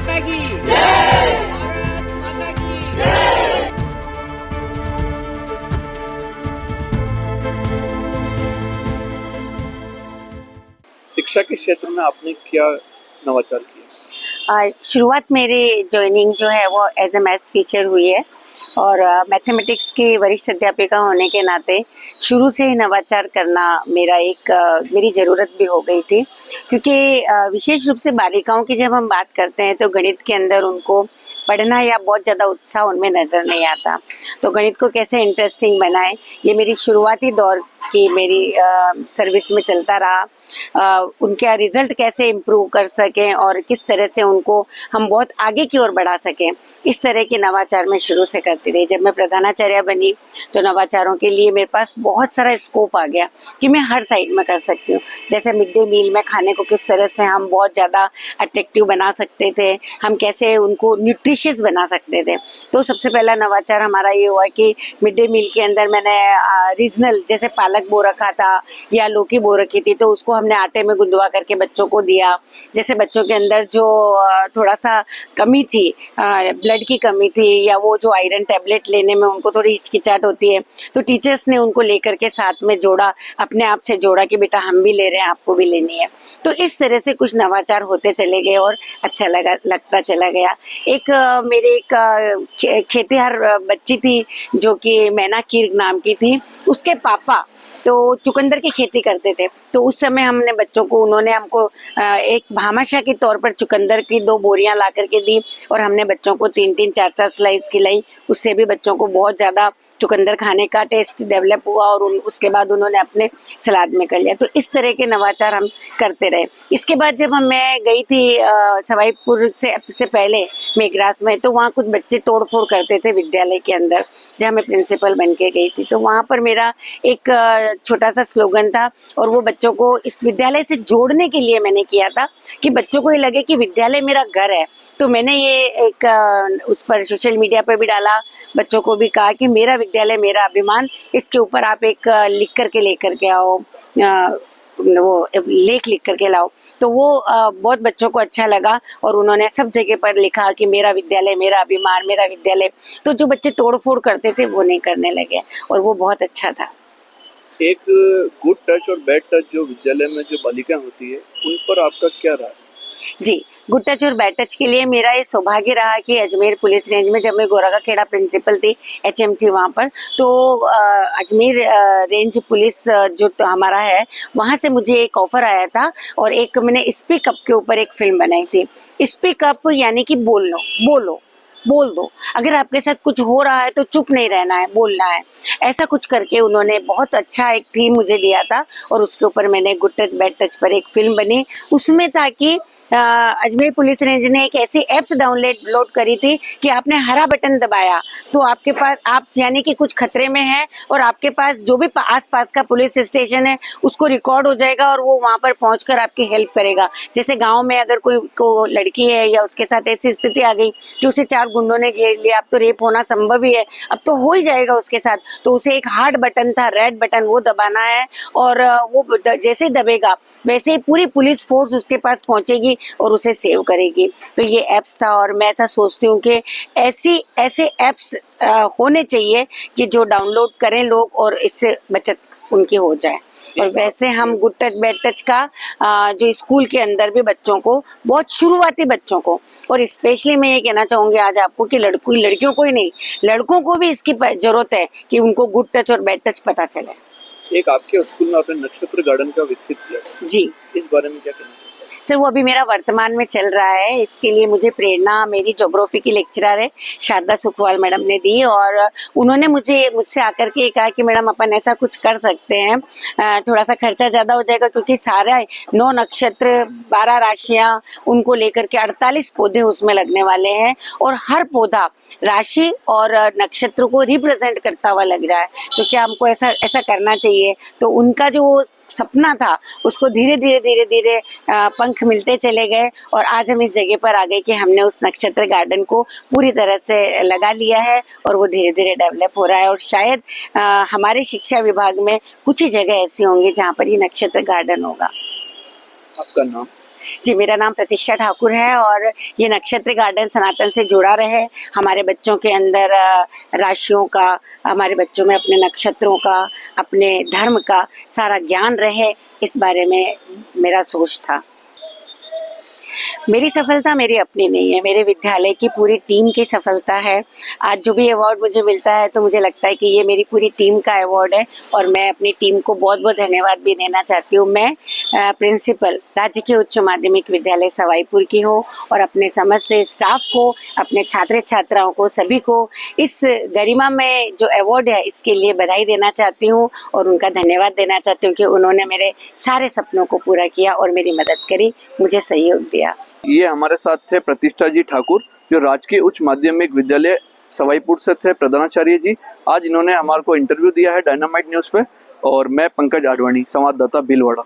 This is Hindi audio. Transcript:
माता की भारत माता की शिक्षा के क्षेत्र में आपने क्या नवाचार किया? शुरुआत मेरी ज्वाइनिंग जो है वो एज ए मैथ्स टीचर हुई है और मैथमेटिक्स की वरिष्ठ अध्यापिका होने के नाते शुरू से ही नवाचार करना मेरी ज़रूरत भी हो गई थी, क्योंकि विशेष रूप से बालिकाओं की जब हम बात करते हैं तो गणित के अंदर उनको पढ़ना या बहुत ज़्यादा उत्साह उनमें नज़र नहीं आता। तो गणित को कैसे इंटरेस्टिंग बनाएं, ये मेरी शुरुआती दौर की मेरी सर्विस में चलता रहा। उनका रिजल्ट कैसे इम्प्रूव कर सकें और किस तरह से उनको हम बहुत आगे की ओर बढ़ा सकें, इस तरह के नवाचार मैं शुरू से करती रही। जब मैं प्रधानाचार्य बनी तो नवाचारों के लिए मेरे पास बहुत सारा स्कोप आ गया कि मैं हर साइड में कर सकती हूँ। जैसे मिड डे मील में खाने को किस तरह से हम बहुत ज़्यादा अट्रैक्टिव बना सकते थे, हम कैसे उनको न्यूट्रिशियस बना सकते थे। तो सबसे पहला नवाचार हमारा ये हुआ कि मिड डे मील के अंदर मैंने रीजनल जैसे पालक बो रखा था या लौकी बो रखी थी, तो उसको हमने आटे में गुंदवा करके बच्चों को दिया। जैसे बच्चों के अंदर जो थोड़ा सा कमी थी, ब्लड की कमी थी, या वो जो आयरन टैबलेट लेने में उनको थोड़ी हिचकिचाहट होती है, तो टीचर्स ने उनको लेकर के साथ में जोड़ा, अपने आप से जोड़ा कि बेटा हम भी ले रहे हैं, आपको भी लेनी है। तो इस तरह से कुछ नवाचार होते चले गए और अच्छा लगता चला गया। मेरे एक खेतिहर बच्ची थी जो कि मैना कीर नाम की थी, उसके पापा तो चुकंदर की खेती करते थे। तो उस समय उन्होंने हमको एक भामाशाह के तौर पर चुकंदर की 2 बोरियां ला करके दी और हमने बच्चों को 3-3 4-4 स्लाइस खिलाई। उससे भी बच्चों को बहुत ज़्यादा चुकंदर खाने का टेस्ट डेवलप हुआ और उसके बाद उन्होंने अपने सलाद में कर लिया। तो इस तरह के नवाचार हम करते रहे। इसके बाद जब मैं गई थी सवाईपुर से पहले मेघराज में, तो वहाँ कुछ बच्चे तोड़फोड़ करते थे विद्यालय के अंदर, जहाँ मैं प्रिंसिपल बन के गई थी। तो वहाँ पर मेरा एक छोटा सा स्लोगन था और वो बच्चों को इस विद्यालय से जोड़ने के लिए मैंने किया था कि बच्चों को ये लगे कि विद्यालय मेरा घर है। तो मैंने ये एक उस पर सोशल मीडिया पर भी डाला, बच्चों को भी कहा कि मेरा विद्यालय मेरा अभिमान, इसके ऊपर आप एक लिख करके लेकर के आओ, वो लेख लिख करके लाओ। तो वो बहुत बच्चों को अच्छा लगा और उन्होंने सब जगह पर लिखा कि मेरा विद्यालय मेरा अभिमान, मेरा विद्यालय। तो जो बच्चे तोड़फोड़ करते थे वो नहीं करने लगे और वो बहुत अच्छा था। एक गुड टच और बैड टच जो विद्यालय में जो बालिकाएं होती है, उन पर आपका क्या राय? जी, गुड टच और बैड टच के लिए मेरा ये सौभाग्य रहा कि अजमेर पुलिस रेंज में जब मैं गोराका खेड़ा प्रिंसिपल थी, एचएम थी वहाँ पर, तो अजमेर रेंज पुलिस जो तो हमारा है, वहाँ से मुझे एक ऑफर आया था और एक मैंने स्पीक अप के ऊपर एक फिल्म बनाई थी। स्पीक अप यानी कि बोल दो, अगर आपके साथ कुछ हो रहा है तो चुप नहीं रहना है, बोलना है। ऐसा कुछ करके उन्होंने बहुत अच्छा एक थीम मुझे दिया था और उसके ऊपर मैंने गुड टच बैड टच पर एक फिल्म बनी। उसमें था कि अजमेर पुलिस रेंज ने एक ऐसी एप्स डाउनलोड करी थी कि आपने हरा बटन दबाया तो आपके पास आप यानी कि कुछ खतरे में है और आपके पास जो भी आसपास का पुलिस स्टेशन है उसको रिकॉर्ड हो जाएगा और वो वहाँ पर पहुँचकर आपकी हेल्प करेगा। जैसे गांव में अगर कोई लड़की है या उसके साथ ऐसी स्थिति आ गई कि उसे 4 गुंडों ने घेर लिया, अब तो रेप होना संभव ही है, अब तो हो ही जाएगा उसके साथ, तो उसे एक हार्ड बटन था, रेड बटन, वो दबाना है और वो जैसे दबेगा वैसे ही पूरी पुलिस फोर्स उसके पास पहुंचेगी और उसे सेव करेगी। तो ये ऐप्स था और मैं ऐसा सोचती हूँ कि ऐसे ऐप्स होने चाहिए कि जो डाउनलोड करें लोग और इससे बचत उनकी हो जाए। और वैसे हम गुड टच बैड टच का जो स्कूल के अंदर भी बच्चों को, बहुत शुरुआती बच्चों को, और स्पेशली मैं ये कहना चाहूँगी आज आपको कि लड़कियों को ही नहीं, लड़कों को भी इसकी जरूरत है कि उनको गुड टच और बैड टच पता चले। एक आपके स्कूल में आपने नक्षत्र गार्डन का विकसित किया जी, इस बारे में क्या कहना चाहिए? सर वो अभी मेरा वर्तमान में चल रहा है। इसके लिए मुझे प्रेरणा मेरी ज्योग्राफी की लेक्चरर है शारदा सुखवाल मैडम ने दी और उन्होंने मुझसे आकर के कहा कि मैडम अपन ऐसा कुछ कर सकते हैं, थोड़ा सा खर्चा ज़्यादा हो जाएगा क्योंकि सारा 9 नक्षत्र 12 राशियाँ उनको लेकर के 48 पौधे उसमें लगने वाले हैं और हर पौधा राशि और नक्षत्र को रिप्रेजेंट करता हुआ लग रहा है। तो क्या हमको ऐसा करना चाहिए? तो उनका जो सपना था उसको धीरे धीरे पंख मिलते चले गए और आज हम इस जगह पर आ गए कि हमने उस नक्षत्र गार्डन को पूरी तरह से लगा लिया है और वो धीरे धीरे डेवलप हो रहा है और शायद हमारे शिक्षा विभाग में कुछ ही जगह ऐसी होंगी जहाँ पर ये नक्षत्र गार्डन होगा। आपका नाम? जी, मेरा नाम प्रतीक्षा ठाकुर है और ये नक्षत्र गार्डन सनातन से जुड़ा रहे, हमारे बच्चों के अंदर राशियों का, हमारे बच्चों में अपने नक्षत्रों का, अपने धर्म का सारा ज्ञान रहे, इस बारे में मेरा सोच था। मेरी सफलता मेरी अपनी नहीं है, मेरे विद्यालय की पूरी टीम की सफलता है। आज जो भी अवार्ड मुझे मिलता है तो मुझे लगता है कि ये मेरी पूरी टीम का अवार्ड है और मैं अपनी टीम को बहुत बहुत धन्यवाद भी देना चाहती हूँ। मैं प्रिंसिपल राजकीय उच्च माध्यमिक विद्यालय सवाईपुर की हूँ और अपने समस्त स्टाफ को, अपने छात्र छात्राओं को, सभी को इस गरिमा में जो अवार्ड है इसके लिए बधाई देना चाहती हूँ और उनका धन्यवाद देना चाहती हूँ कि उन्होंने मेरे सारे सपनों को पूरा किया और मेरी मदद करी, मुझे सहयोग दिया। ये हमारे साथ थे प्रतिष्ठा जी ठाकुर, जो राजकीय उच्च माध्यमिक विद्यालय सवाईपुर से थे प्रधानाचार्य जी। आज इन्होंने हमारे को इंटरव्यू दिया है डायनामाइट न्यूज़ पे और मैं पंकज आडवाणी, संवाददाता भीलवाड़ा।